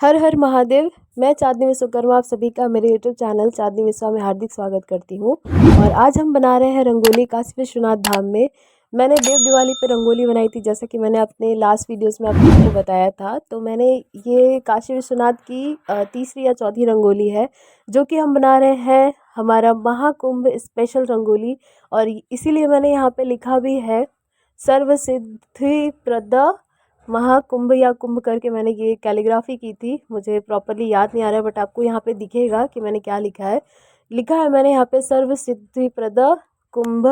हर हर महादेव। मैं चाँदनी विश्वकर्मा आप सभी का मेरे यूट्यूब चैनल चाँदनी विश्वा में हार्दिक स्वागत करती हूँ। और आज हम बना रहे हैं रंगोली काशी विश्वनाथ धाम में। मैंने देव दिवाली पे रंगोली बनाई थी, जैसा कि मैंने अपने लास्ट वीडियोस में आप लोगों को बताया था। तो मैंने ये काशी विश्वनाथ की तीसरी या चौथी रंगोली है, जो कि हम बना रहे हैं हमारा महाकुंभ स्पेशल रंगोली। और इसीलिए मैंने यहाँ पे लिखा भी है सर्व सिद्धि प्रद महाकुंभ या कुंभ करके मैंने ये कैलीग्राफी की थी। मुझे प्रॉपरली याद नहीं आ रहा है, बट आपको यहाँ पे दिखेगा कि मैंने क्या लिखा है। लिखा है मैंने यहाँ पे सर्व सिद्धि प्रद कुंभ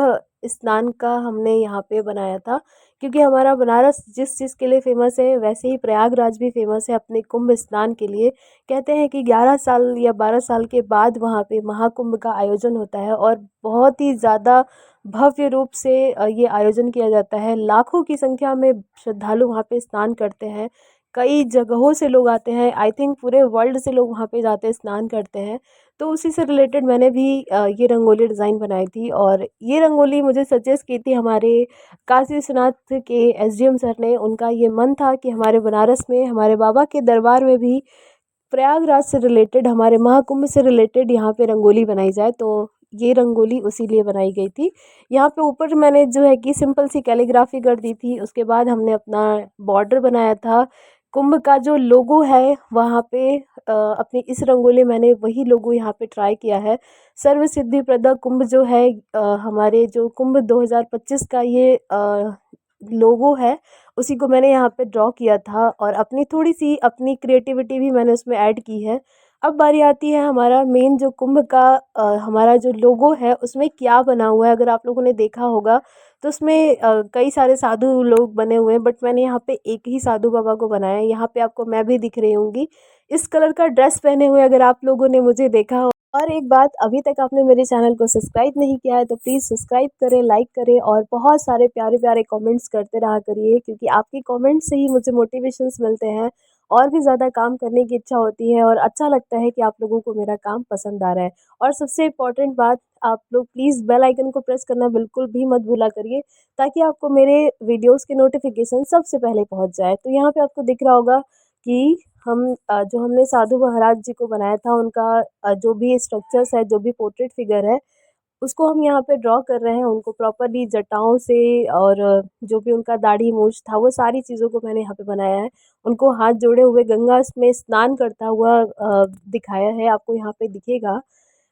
स्नान का हमने यहाँ पे बनाया था, क्योंकि हमारा बनारस जिस चीज़ के लिए फेमस है वैसे ही प्रयागराज भी फेमस है अपने कुंभ स्नान के लिए। कहते हैं कि 11 साल या 12 साल के बाद वहाँ पे महाकुंभ का आयोजन होता है और बहुत ही ज़्यादा भव्य रूप से ये आयोजन किया जाता है। लाखों की संख्या में श्रद्धालु वहाँ पे स्नान करते हैं। कई जगहों से लोग आते हैं, आई थिंक पूरे वर्ल्ड से लोग वहाँ पे जाते हैं, स्नान करते हैं। तो उसी से रिलेटेड मैंने भी ये रंगोली डिज़ाइन बनाई थी। और ये रंगोली मुझे सजेस्ट की थी हमारे काशी विश्वनाथ के एसडीएम सर ने। उनका ये मन था कि हमारे बनारस में हमारे बाबा के दरबार में भी प्रयागराज से रिलेटेड, हमारे महाकुंभ से रिलेटेड यहाँ पे रंगोली बनाई जाए। तो ये रंगोली उसी लिए बनाई गई थी। यहाँ पे ऊपर मैंने जो है कि सिंपल सी कैलीग्राफी कर दी थी। उसके बाद हमने अपना बॉर्डर बनाया था। कुंभ का जो लोगो है वहाँ पे अपनी इस रंगोली मैंने वही लोगो यहाँ पे ट्राई किया है। सर्व सिद्धि प्रदा कुंभ जो है हमारे जो कुंभ 2025 का ये लोगो है, उसी को मैंने यहाँ पे ड्रॉ किया था। और अपनी थोड़ी सी अपनी क्रिएटिविटी भी मैंने उसमें ऐड की है। अब बारी आती है हमारा मेन जो कुंभ का हमारा जो लोगो है उसमें क्या बना हुआ है। अगर आप लोगों ने देखा होगा तो उसमें कई सारे साधु लोग बने हुए हैं, बट मैंने यहाँ पे एक ही साधु बाबा को बनाया है। यहाँ पे आपको मैं भी दिख रही होंगी इस कलर का ड्रेस पहने हुए, अगर आप लोगों ने मुझे देखा हो। और एक बात, अभी तक आपने मेरे चैनल को सब्सक्राइब नहीं किया है तो प्लीज़ सब्सक्राइब करें, लाइक करें और बहुत सारे प्यारे प्यारे कमेंट्स करते रहा करिए, क्योंकि आपके कमेंट्स से ही मुझे मोटिवेशंस मिलते हैं और भी ज़्यादा काम करने की इच्छा होती है और अच्छा लगता है कि आप लोगों को मेरा काम पसंद आ रहा है। और सबसे इम्पोर्टेंट बात, आप लोग प्लीज़ बेल आइकन को प्रेस करना बिल्कुल भी मत भूला करिए, ताकि आपको मेरे वीडियोज़ के नोटिफिकेशन सबसे पहले पहुँच जाए। तो यहाँ पे आपको दिख रहा होगा कि हम जो हमने साधु महाराज जी को बनाया था उनका जो भी स्ट्रक्चर्स है, जो भी पोर्ट्रेट फिगर है, उसको हम यहाँ पे ड्रॉ कर रहे हैं। उनको प्रॉपरली जटाओं से और जो भी उनका दाढ़ी मूंछ था वो सारी चीज़ों को मैंने यहाँ पे बनाया है। उनको हाथ जोड़े हुए गंगा में स्नान करता हुआ दिखाया है, आपको यहाँ पे दिखेगा।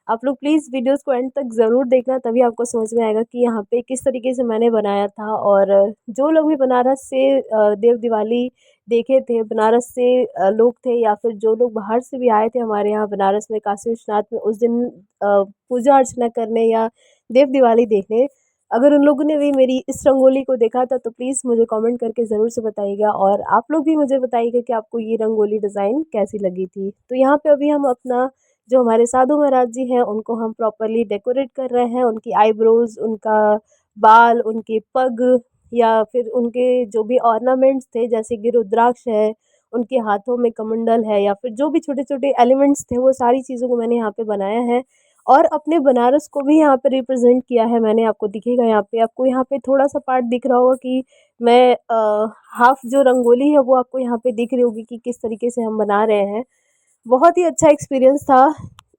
आप लोग प्लीज़ वीडियोस को एंड तक ज़रूर देखना, तभी आपको समझ में आएगा कि यहाँ पे किस तरीके से मैंने बनाया था। और जो लोग भी बनारस से देव दिवाली देखे थे, बनारस से लोग थे या फिर जो लोग बाहर से भी आए थे हमारे यहाँ बनारस में काशी विश्वनाथ में उस दिन पूजा अर्चना करने या देव दिवाली देखने, अगर उन लोगों ने भी मेरी इस रंगोली को देखा था तो प्लीज़ मुझे कमेंट करके ज़रूर से बताइएगा। और आप लोग भी मुझे बताइएगा कि आपको ये रंगोली डिज़ाइन कैसी लगी थी। तो यहाँ पे अभी हम अपना जो हमारे साधु महाराज जी हैं उनको हम प्रॉपरली डेकोरेट कर रहे हैं। उनकी आईब्रोज, उनका बाल, उनके पग या फिर उनके जो भी ऑर्नामेंट्स थे जैसे कि रुद्राक्ष है, उनके हाथों में कमंडल है या फिर जो भी छोटे छोटे एलिमेंट्स थे वो सारी चीज़ों को मैंने यहाँ पे बनाया है। और अपने बनारस को भी यहाँ पे रिप्रेजेंट किया है मैंने, आपको दिखेगा यहाँ पे, आपको यहाँ पे थोड़ा सा पार्ट दिख रहा होगा कि मैं हाफ जो रंगोली है वो आपको यहाँ पे दिख रही होगी कि किस तरीके से हम बना रहे हैं। बहुत ही अच्छा एक्सपीरियंस था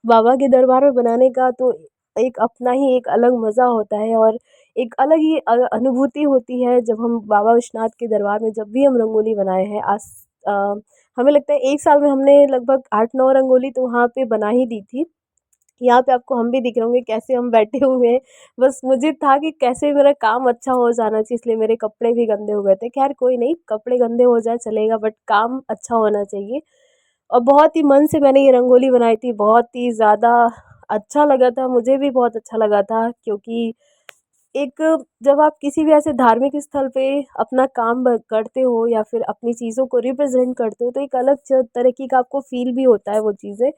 बाबा के दरबार में बनाने का। तो एक अपना ही एक अलग मज़ा होता है और एक अलग ही अनुभूति होती है जब हम बाबा विश्वनाथ के दरबार में जब भी हम रंगोली बनाए हैं। आज अ, हमें लगता है 1 साल में हमने लगभग 8-9 रंगोली तो वहाँ पे बना ही दी थी। यहाँ पे आपको हम भी दिख रहे होंगे कैसे हम बैठे हुए हैं। बस मुझे था कि कैसे मेरा काम अच्छा हो जाना चाहिए, इसलिए मेरे कपड़े भी गंदे हो गए थे। ख़ैर कोई नहीं, कपड़े गंदे हो जाए चलेगा, बट काम अच्छा होना चाहिए। और बहुत ही मन से मैंने ये रंगोली बनाई थी, बहुत ही ज़्यादा अच्छा लगा था, मुझे भी बहुत अच्छा लगा था। क्योंकि एक, जब आप किसी भी ऐसे धार्मिक स्थल पे अपना काम करते हो या फिर अपनी चीज़ों को रिप्रेजेंट करते हो तो एक अलग तरीके का आपको फील भी होता है वो चीज़ें,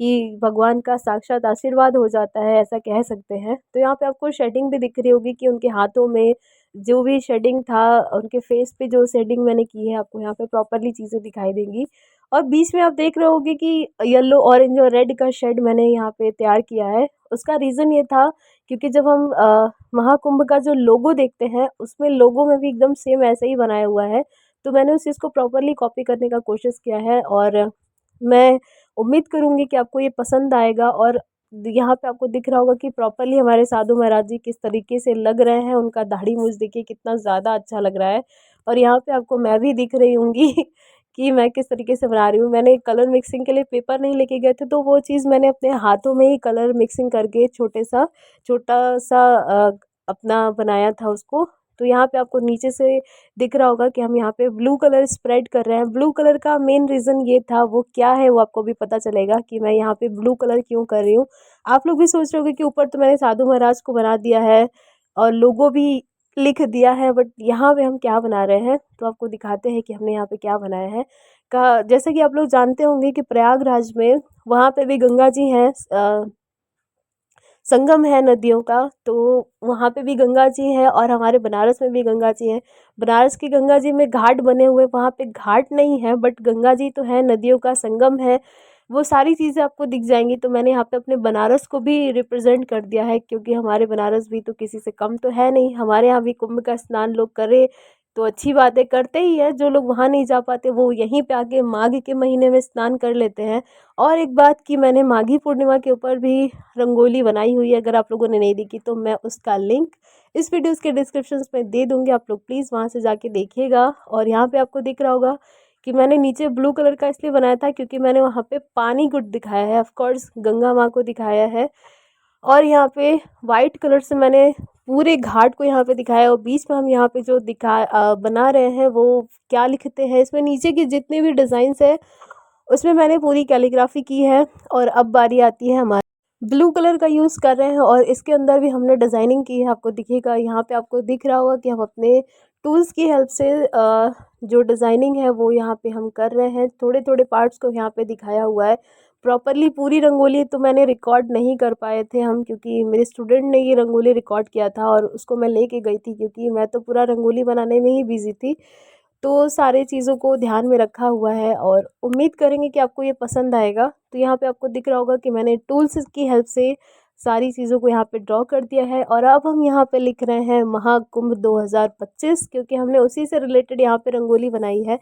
कि भगवान का साक्षात आशीर्वाद हो जाता है, ऐसा कह सकते हैं। तो यहाँ पे आपको शेडिंग भी दिख रही होगी कि उनके हाथों में जो भी शेडिंग था, उनके फेस पे जो शेडिंग मैंने की है आपको यहाँ पे प्रॉपरली चीज़ें दिखाई देंगी। और बीच में आप देख रहे होगे कि येलो, ऑरेंज और रेड का शेड मैंने यहाँ पे तैयार किया है। उसका रीज़न ये था क्योंकि जब हम महाकुंभ का जो लोगो देखते हैं उसमें लोगो में भी एकदम सेम ऐसे ही बनाया हुआ है। तो मैंने उस चीज़ को प्रॉपरली कॉपी करने का कोशिश किया है। और मैं उम्मीद करूँगी कि आपको ये पसंद आएगा। और यहाँ पे आपको दिख रहा होगा कि प्रॉपर्ली हमारे साधु महाराज जी किस तरीके से लग रहे हैं, उनका दाढ़ी मूंछ देखिए कितना ज़्यादा अच्छा लग रहा है। और यहाँ पे आपको मैं भी दिख रही होंगी कि मैं किस तरीके से बना रही हूँ। मैंने कलर मिक्सिंग के लिए पेपर नहीं लेके गए थे, तो वो चीज़ मैंने अपने हाथों में ही कलर मिक्सिंग करके छोटा सा अपना बनाया था उसको। तो यहाँ पे आपको नीचे से दिख रहा होगा कि हम यहाँ पे ब्लू कलर स्प्रेड कर रहे हैं। ब्लू कलर का मेन रीज़न ये था, वो क्या है वो आपको भी पता चलेगा कि मैं यहाँ पे ब्लू कलर क्यों कर रही हूँ। आप लोग भी सोच रहे होंगे कि ऊपर तो मैंने साधु महाराज को बना दिया है और लोगो भी लिख दिया है, बट यहाँ पे हम क्या बना रहे हैं तो आपको दिखाते हैं कि हमने यहाँ पे क्या बनाया है। का जैसे कि आप लोग जानते होंगे कि प्रयागराज में वहाँ पे भी गंगा जी हैं, संगम है नदियों का। तो वहाँ पे भी गंगा जी है और हमारे बनारस में भी गंगा जी हैं। बनारस की गंगा जी में घाट बने हुए, वहाँ पे घाट नहीं है बट गंगा जी तो है, नदियों का संगम है। वो सारी चीज़ें आपको दिख जाएंगी। तो मैंने यहाँ पे अपने बनारस को भी रिप्रेजेंट कर दिया है, क्योंकि हमारे बनारस भी तो किसी से कम तो है नहीं। हमारे यहाँ भी कुंभ का स्नान लोग करें तो अच्छी बातें करते ही है। जो लोग वहाँ नहीं जा पाते वो यहीं पे आके माघ के महीने में स्नान कर लेते हैं। और एक बात कि मैंने माघी पूर्णिमा के ऊपर भी रंगोली बनाई हुई है, अगर आप लोगों ने नहीं देखी तो मैं उसका लिंक इस वीडियोस के डिस्क्रिप्शन में दे दूँगी, आप लोग प्लीज़ वहाँ से जाके देखिएगा। और यहाँ पे आपको दिख रहा होगा कि मैंने नीचे ब्लू कलर का इसलिए बनाया था क्योंकि मैंने वहाँ पे पानी गुट दिखाया है, ऑफ कोर्स गंगा माँ को दिखाया है। और यहाँ पे वाइट कलर से मैंने पूरे घाट को यहाँ पे दिखाया है। और बीच में हम यहाँ पे जो बना रहे हैं वो क्या लिखते हैं, इसमें नीचे की जितने भी डिज़ाइंस है उसमें मैंने पूरी कैलीग्राफी की है। और अब बारी आती है हमारी, ब्लू कलर का यूज़ कर रहे हैं और इसके अंदर भी हमने डिज़ाइनिंग की है। आपको दिखेगा यहाँ पे, आपको दिख रहा होगा कि हम अपने टूल्स की हेल्प से जो डिज़ाइनिंग है वो यहाँ पे हम कर रहे हैं। थोड़े थोड़े पार्ट्स को यहाँ पे दिखाया हुआ है। प्रॉपरली पूरी रंगोली तो मैंने रिकॉर्ड नहीं कर पाए थे हम, क्योंकि मेरे स्टूडेंट ने ये रंगोली रिकॉर्ड किया था और उसको मैं लेके गई थी, क्योंकि मैं तो पूरा रंगोली बनाने में ही बिज़ी थी। तो सारे चीज़ों को ध्यान में रखा हुआ है और उम्मीद करेंगे कि आपको ये पसंद आएगा। तो यहाँ पे आपको दिख रहा होगा कि मैंने टूल्स की हेल्प से सारी चीज़ों को यहाँ पे ड्रॉ कर दिया है। और अब हम यहाँ पे लिख रहे हैं महाकुंभ 2025, क्योंकि हमने उसी से रिलेटेड यहाँ पे रंगोली बनाई है।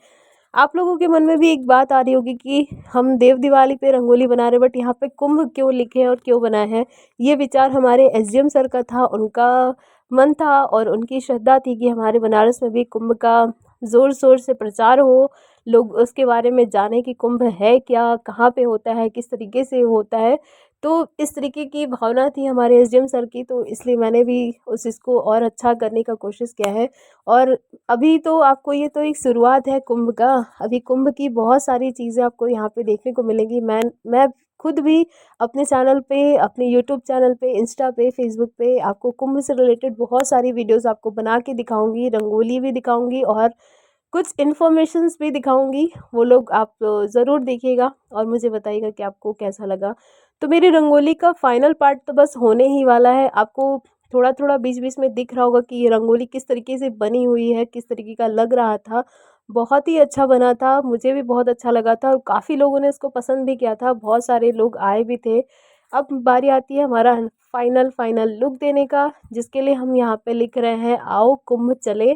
आप लोगों के मन में भी एक बात आ रही होगी कि हम देव दिवाली पे रंगोली बना रहे, बट यहाँ पे कुंभ क्यों लिखे और क्यों बनाए हैं। ये विचार हमारे एसडीएम सर का था, उनका मन था और उनकी श्रद्धा थी कि हमारे बनारस में भी कुंभ का ज़ोर शोर से प्रचार हो, लोग उसके बारे में जाने कि कुंभ है क्या, कहाँ पे होता है, किस तरीके से होता है। तो इस तरीके की भावना थी हमारे एसडीएम सर की, तो इसलिए मैंने भी उस चीज़ को और अच्छा करने का कोशिश किया है। और अभी तो आपको ये तो एक शुरुआत है कुंभ का, अभी कुंभ की बहुत सारी चीज़ें आपको यहाँ पे देखने को मिलेंगी। मैं खुद भी अपने चैनल पे, अपने यूट्यूब चैनल पे, इंस्टा पे, फेसबुक पे आपको कुंभ से रिलेटेड बहुत सारी वीडियोस आपको बना के दिखाऊंगी, रंगोली भी दिखाऊंगी और कुछ इन्फॉर्मेशंस भी दिखाऊंगी। वो लोग आप ज़रूर देखिएगा और मुझे बताइएगा कि आपको कैसा लगा। तो मेरी रंगोली का फाइनल पार्ट तो बस होने ही वाला है। आपको थोड़ा थोड़ा बीच बीच में दिख रहा होगा कि ये रंगोली किस तरीके से बनी हुई है, किस तरीके का लग रहा था। बहुत ही अच्छा बना था, मुझे भी बहुत अच्छा लगा था और काफ़ी लोगों ने इसको पसंद भी किया था, बहुत सारे लोग आए भी थे। अब बारी आती है हमारा फाइनल फाइनल लुक देने का, जिसके लिए हम यहाँ पे लिख रहे हैं आओ कुंभ चले,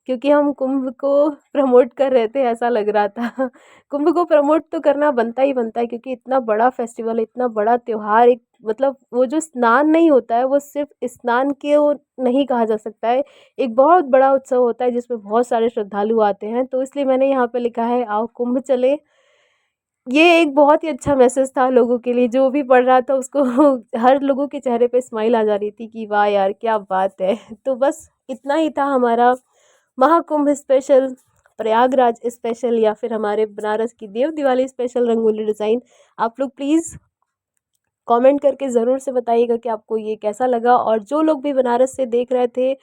क्योंकि हम कुंभ को प्रमोट कर रहे थे, ऐसा लग रहा था। कुंभ को प्रमोट तो करना बनता ही बनता है, क्योंकि इतना बड़ा फेस्टिवल, इतना बड़ा त्योहार, एक मतलब वो जो स्नान नहीं होता है वो सिर्फ स्नान के वो नहीं कहा जा सकता है, एक बहुत बड़ा उत्सव होता है जिसमें बहुत सारे श्रद्धालु आते हैं। तो इसलिए मैंने यहाँ पे लिखा है आओ कुंभ चले। ये एक बहुत ही अच्छा मैसेज था लोगों के लिए, जो भी पढ़ रहा था उसको हर लोगों के चेहरे पे स्माइल आ जा रही थी कि वाह यार क्या बात है। तो बस इतना ही था हमारा महाकुंभ स्पेशल, प्रयागराज स्पेशल या फिर हमारे बनारस की देव दिवाली स्पेशल रंगोली डिज़ाइन। आप लोग प्लीज़ कमेंट करके ज़रूर से बताइएगा कि आपको ये कैसा लगा। और जो लोग भी बनारस से देख रहे थे